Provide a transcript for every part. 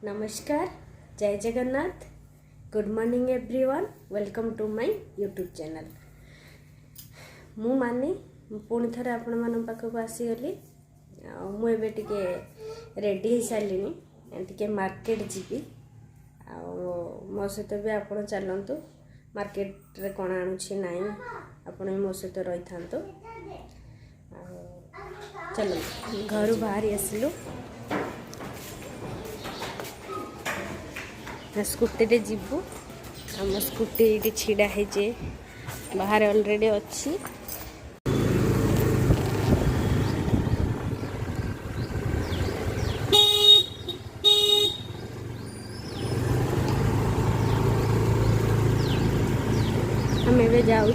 नमस्कार, जय Jagannath, good morning everyone, welcome to my YouTube channel. मु मानी पुणी थे आपण मान पाखक आसीगली। मुझे टिके रेडी हो सारे टिके मार्केट जीवी मो सहित भी आप चलतु मार्केट रे कौन आणुछि नाई आपण मो सहित रही था। चलो घर बाहरी आसलु स्कूटी रे जीवु। आम स्कूटी ये छिड़ा है बाहर ऑलरेडी अच्छी। हम एबे जाऊ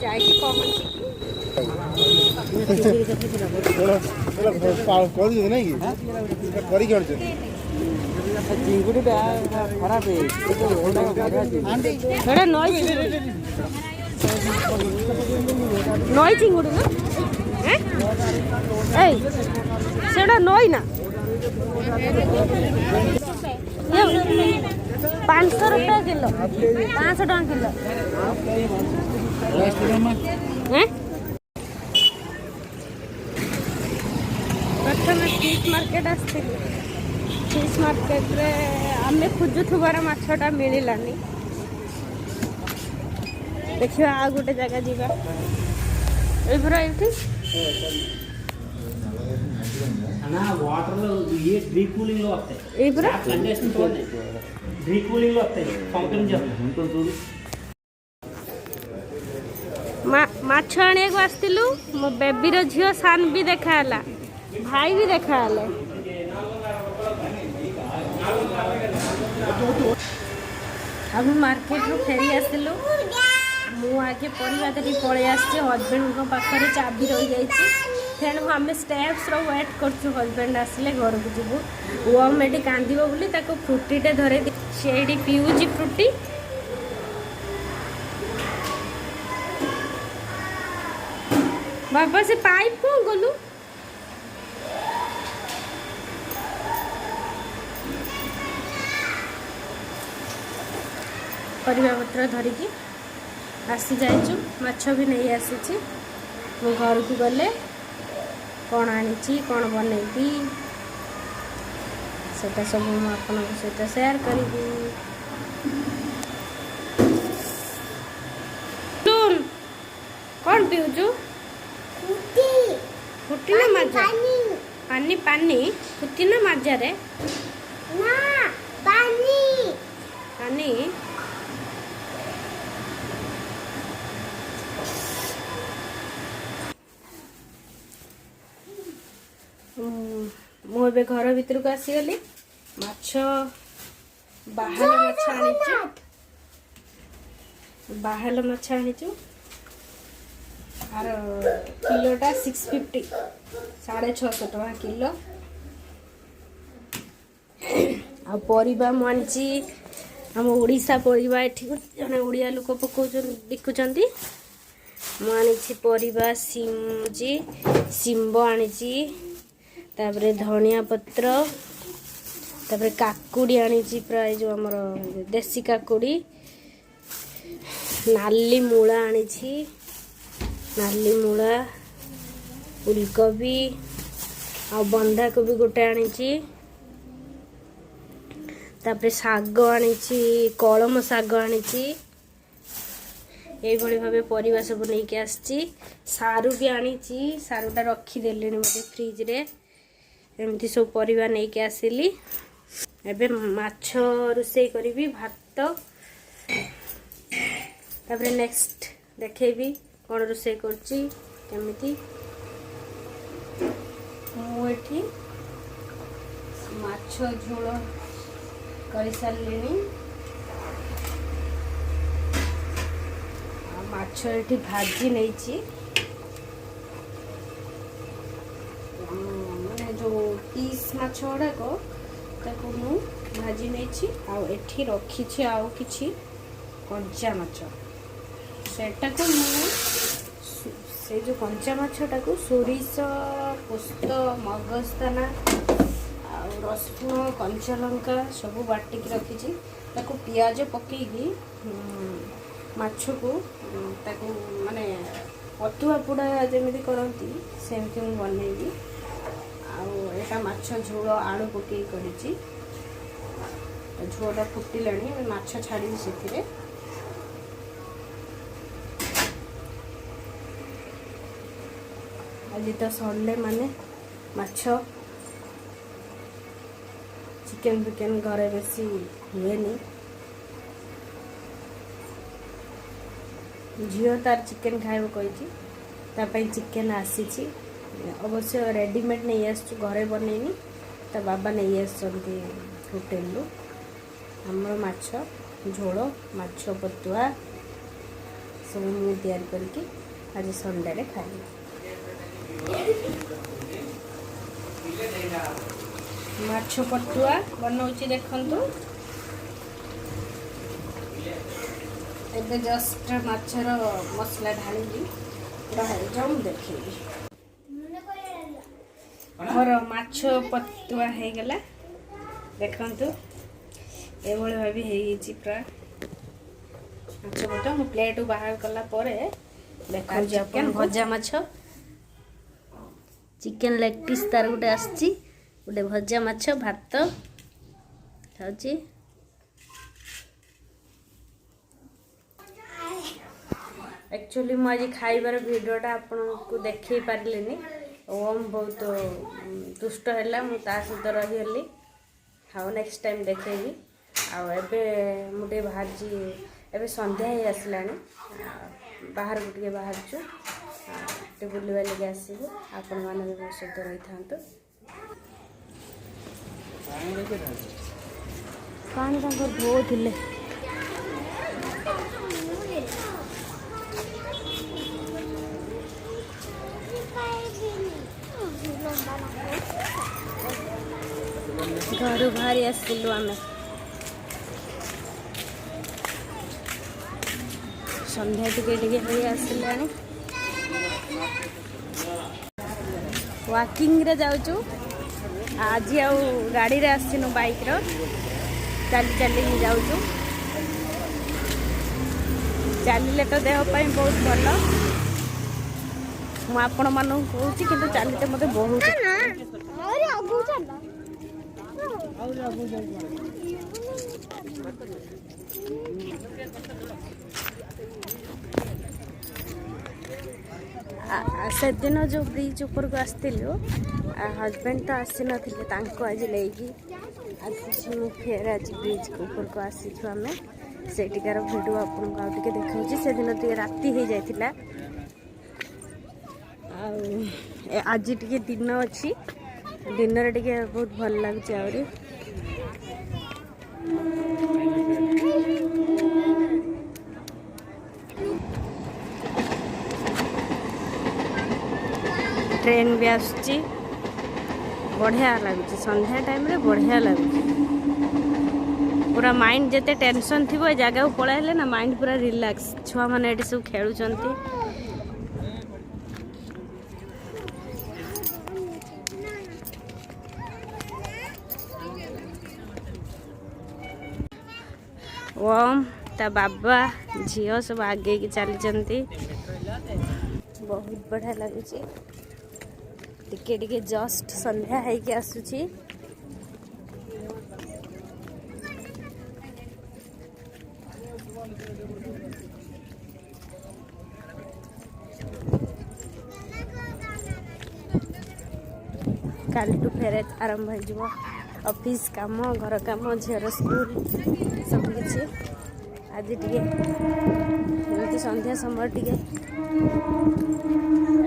जाई पहुंची चिंगुड़ी खराब नई चिंगुड़ी ना नई ना 500 रुपया किलो 500 टका किलो। प्रथम फिश मार्केट आसती। फिश मार्केट रे आमे खोजुथुबार माछटा मिलानी। देखिए आ गोटे जगह जीवा ना वाटर ये ड्रिप कूलिंग लो आते हैं कंडेंसर तो ड्रिप कूलिंग लो आते हैं फाउंटेन जब माछ आने को आसतिलु मो बेबी रो झियो सान भी देखाला भाई भी देखाले। हम मार्केट रो फेरी आसतिलु मु आगे परिवा धरी पळे आछि। हस्बैंड को पाखरे चाबी रही जाइछि तेणु आम स्टेप्स रो वेट करछु हस्बैंड आसले घर को जीवु। वो मेडी कांदिबो बोली ताको फ्रूटीटे धरे सेडी पिउछि फ्रूटी। बाबा से पाइप को गलु परिवा पत्र धरिकी आसी जाइछु। माछ भी नहीं आसी मो घर को गले कौन आनी कौन बनैबी सेटा सब मु आपन सहित शेयर करिबी। सुन कौन पिउछु फुटी ना मजा पानी पानी फुटी ना मजा रे ना पानी पानी मु ए घर भीतर को आसीगली। माछ बाहल माछ आनीचु आर किलोटा 650 650 टका किलो। आ परिबा मानची हम ओडिशा परिबा एठी जने ओडिया लोक पकोचन बिकुचंती। मु आनीची परिबा सिम्बो आनीची तापरे धनिया पत्र तापरे काकुड़ी आनीची प्राय जो हमर देसी काकुड़ी नाली मूला आनीची नाली मूला फुलकोबी आ बंधा कोबी गोटे आनीची तापरे साग आनीची कलम साग आनीची। ये भली भाबे परिवा सब नहीं के आसी। सारू भी आनीची सारूटा रखी देलेनी मते फ्रिज रे एमती सब परिवा नहीं के आसिली। एबे माछ रुसई करिवि भात तापरे नेक्स्ट देखेबी कौन रोषे करची केमिति। मु एठी माछ झोल करि सारलिनी। माछ एठी भाजी नैची माने जो पीस माछ गुड़ाक ताको मु भाजी नैची आ एठी रखिछि आउ किछि कंचा माछ सेटा को मु से जो कंचा माछटा को सोरिष पोस्त मगजदाना आ रसुण कंचा लंका सब बाटिक रखी ताको पियाज पकईकी माछ को ताको माने पतुआ पोड़ा जमी करती सेमती मुझे बनैबी आटा माछ झोल आलू पकई करी झोलटा फुटिलाणी माछ छाड़ी से आज तो संडे माने माछ चिकेन फिकेन घरे बेसी हुए झील तार चिकेन खाइब कही चिकेन आसी अवश्य रेडीमेड नहीं आसु घरे बनईनी ता बाबा नहीं आसती होटेल आमर माछ झोल माछ पतुआ सब मुझे तैयारी करके आज संडे रे खाई माछ पटुआ बनाऊँ देखंतु एबे जस्ट माछर मसला ढाली जाऊँ देखी मोर माछ पटुआ हो गला देखंतु ए भाभी है पूरा माछ पटुआ मु प्लेट बाहर कला परे देखा चिकन भजा माछ चिकेन लेग पीस तार गोटे आसची गोटे भजा माछ भात खाऊची एक्चुअली मुझे खाइबार वीडियोटा आपको देखई पारे ओम बहुत दुष्ट है मुझे रहीगली हाँ नेक्स्ट टाइम देखेबी आबे मुझे बाहर एबे संध्या ही आसला बाहर को टे बाहर टे बुलवा लगे आसबू आपण मैंने भी मो सहित रही था पानी धोले घर बाहरी आसलु आम संध्या टे आसला वाकिंग रे जाऊचु आज आउ गाड़ी रे आसिनु बाइक रो चली चली जाऊचु चलिले तो देह पाई बहुत भल मु आपण मानू कहूची किंतु चलिते मते बहुत से दिन जो ब्रिज ऊपर को आसलु हजबैंड तो आसी ना आज लेगी फिर आज ब्रिज के ऊपर को आसीचु आम सेटिकार भिडियो आपको आगे देखा से दिन टे राति हो जाता आज टे दिन अच्छी दिन टे बहुत भल लगे आहरी ट्रेन भी आसुची बढ़िया लगुच संध्या टाइम रे बढ़िया लगुच पूरा माइंड जते टेंशन थी ए जगह को पळाइले ना माइंड पूरा रिलैक्स छुआ माने एटी सब खेलुचंती ओम ता बाबा झियो सब आगे की चली बहुत बढ़िया लगुच टिके टिके जस्ट संध्या है कि आसुची कालटू फेरे आरंभ हो ऑफिस काम घर काम झीर स्कूल सब किसी आज टे संध्या समय टे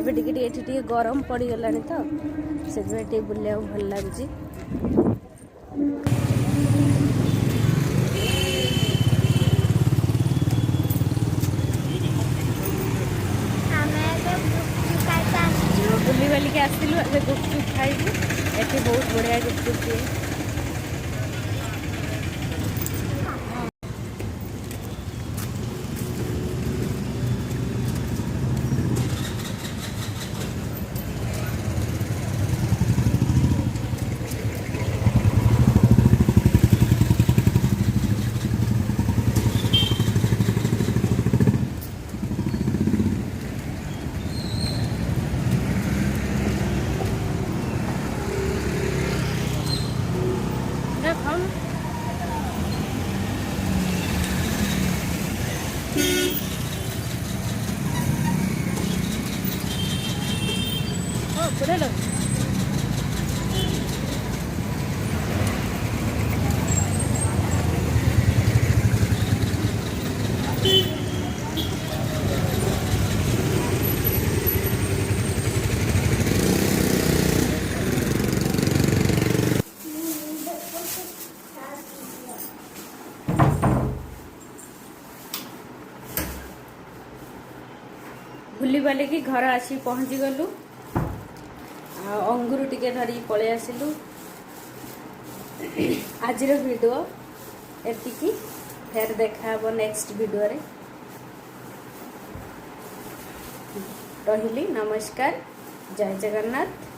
एबे टे गरम पड़गला तो से बुले भल लगुच बुली बालिक आसलु ए गुपचुप खाइबू ये बहुत बढ़िया गुपचुप दिए बड़ा लो बुली बाली की घर आसी पहुँची गलु अंगूर टिके धरी पलि आसिलु आज वीडियो एतिकी फेर देखा नेक्स्ट वीडियो रे रहिली नमस्कार जय जगन्नाथ।